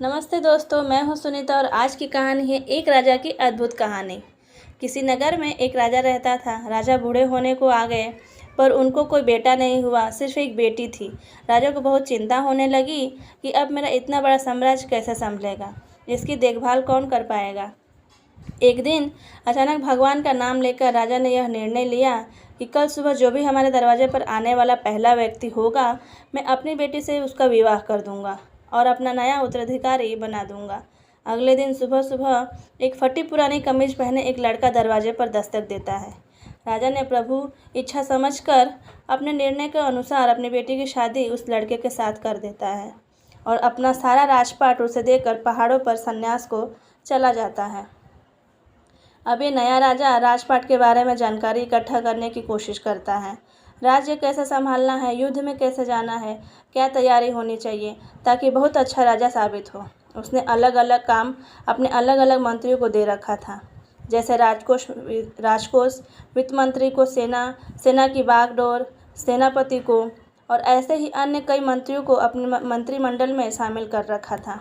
नमस्ते दोस्तों, मैं हूं सुनीता और आज की कहानी है एक राजा की अद्भुत कहानी। किसी नगर में एक राजा रहता था। राजा बूढ़े होने को आ गए पर उनको कोई बेटा नहीं हुआ, सिर्फ एक बेटी थी। राजा को बहुत चिंता होने लगी कि अब मेरा इतना बड़ा साम्राज्य कैसे संभलेगा, इसकी देखभाल कौन कर पाएगा। एक दिन अचानक भगवान का नाम लेकर राजा ने यह निर्णय लिया कि कल सुबह जो भी हमारे दरवाजे पर आने वाला पहला व्यक्ति होगा, मैं अपनी बेटी से उसका विवाह कर दूंगा और अपना नया उत्तराधिकारी बना दूंगा। अगले दिन सुबह सुबह एक फटी पुरानी कमीज पहने एक लड़का दरवाजे पर दस्तक देता है। राजा ने प्रभु इच्छा समझकर अपने निर्णय के अनुसार अपनी बेटी की शादी उस लड़के के साथ कर देता है और अपना सारा राजपाट उसे देकर पहाड़ों पर संन्यास को चला जाता है। अब ये नया राजा राजपाट के बारे में जानकारी इकट्ठा करने की कोशिश करता है। राज्य कैसे संभालना है, युद्ध में कैसे जाना है, क्या तैयारी होनी चाहिए ताकि बहुत अच्छा राजा साबित हो। उसने अलग अलग काम अपने अलग अलग मंत्रियों को दे रखा था, जैसे राजकोष वित्त मंत्री को, सेना की बागडोर सेनापति को और ऐसे ही अन्य कई मंत्रियों को अपने मंत्रिमंडल में शामिल कर रखा था।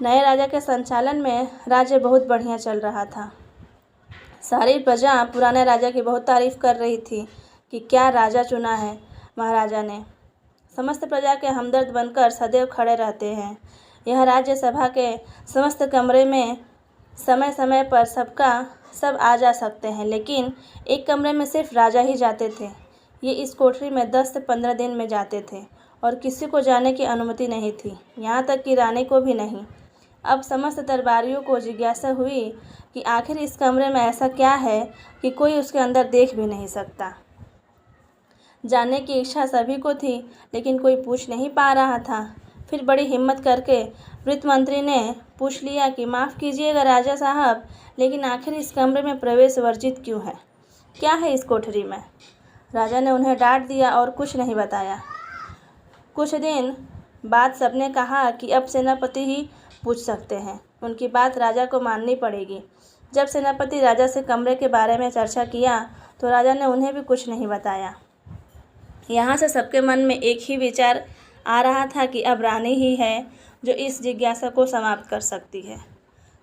नए राजा के संचालन में राज्य बहुत बढ़िया चल रहा था। सारी प्रजा पुराने राजा की बहुत तारीफ कर रही थी कि क्या राजा चुना है महाराजा ने। समस्त प्रजा के हमदर्द बनकर सदैव खड़े रहते हैं। यह राज्य सभा के समस्त कमरे में समय समय पर सब आ जा सकते हैं, लेकिन एक कमरे में सिर्फ राजा ही जाते थे। ये इस कोठरी में 10 से 15 दिन में जाते थे और किसी को जाने की अनुमति नहीं थी, यहाँ तक कि रानी को भी नहीं। अब समस्त दरबारियों को जिज्ञासा हुई कि आखिर इस कमरे में ऐसा क्या है कि कोई उसके अंदर देख भी नहीं सकता। जानने की इच्छा सभी को थी, लेकिन कोई पूछ नहीं पा रहा था। फिर बड़ी हिम्मत करके वित्त मंत्री ने पूछ लिया कि माफ़ कीजिएगा राजा साहब, लेकिन आखिर इस कमरे में प्रवेश वर्जित क्यों है? क्या है इस कोठरी में? राजा ने उन्हें डांट दिया और कुछ नहीं बताया। कुछ दिन बाद सबने कहा कि अब सेनापति ही पूछ सकते हैं, उनकी बात राजा को माननी पड़ेगी। जब सेनापति राजा से कमरे के बारे में चर्चा किया तो राजा ने उन्हें भी कुछ नहीं बताया। यहाँ से सबके मन में एक ही विचार आ रहा था कि अब रानी ही है जो इस जिज्ञासा को समाप्त कर सकती है।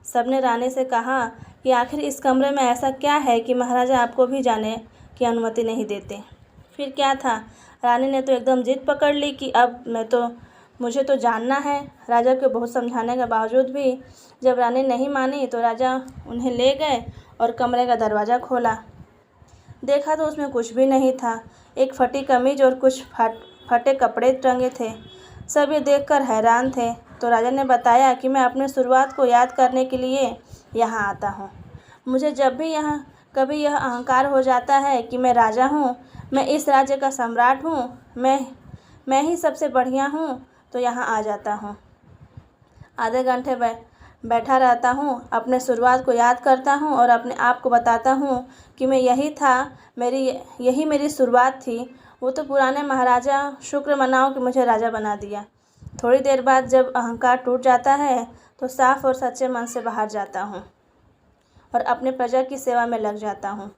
सबने रानी से कहा कि आखिर इस कमरे में ऐसा क्या है कि महाराजा आपको भी जाने की अनुमति नहीं देते। फिर क्या था, रानी ने तो एकदम जिद पकड़ ली कि अब मुझे तो जानना है। राजा को बहुत समझाने के बावजूद भी जब रानी नहीं मानी तो राजा उन्हें ले गए और कमरे का दरवाज़ा खोला। देखा तो उसमें कुछ भी नहीं था, एक फटी कमीज और कुछ फटे कपड़े टंगे थे। सब ये देखकर हैरान थे। तो राजा ने बताया कि मैं अपनी शुरुआत को याद करने के लिए यहाँ आता हूँ। मुझे जब भी कभी यह अहंकार हो जाता है कि मैं राजा हूँ, मैं इस राज्य का सम्राट हूँ, मैं ही सबसे बढ़िया हूँ, तो यहाँ आ जाता हूँ। आधे घंटे बैठा रहता हूँ, अपने शुरुआत को याद करता हूँ और अपने आप को बताता हूँ कि मैं यही मेरी शुरुआत थी। वो तो पुराने महाराजा शुक्र मनाओ कि मुझे राजा बना दिया। थोड़ी देर बाद जब अहंकार टूट जाता है तो साफ और सच्चे मन से बाहर जाता हूँ और अपने प्रजा की सेवा में लग जाता हूँ।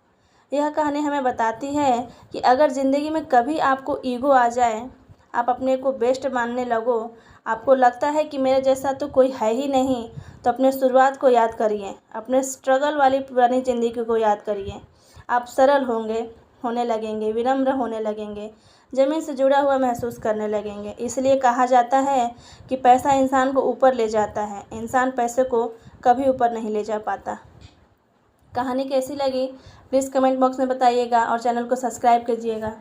यह कहानी हमें बताती है कि अगर ज़िंदगी में कभी आपको ईगो आ जाए, आप अपने को बेस्ट मानने लगो, आपको लगता है कि मेरे जैसा तो कोई है ही नहीं, तो अपने शुरुआत को याद करिए, अपने स्ट्रगल वाली पुरानी ज़िंदगी को याद करिए। आप सरल होने लगेंगे, विनम्र होने लगेंगे, ज़मीन से जुड़ा हुआ महसूस करने लगेंगे। इसलिए कहा जाता है कि पैसा इंसान को ऊपर ले जाता है, इंसान पैसे को कभी ऊपर नहीं ले जा पाता। कहानी कैसी लगी प्लीज़ कमेंट बॉक्स में बताइएगा और चैनल को सब्सक्राइब कीजिएगा।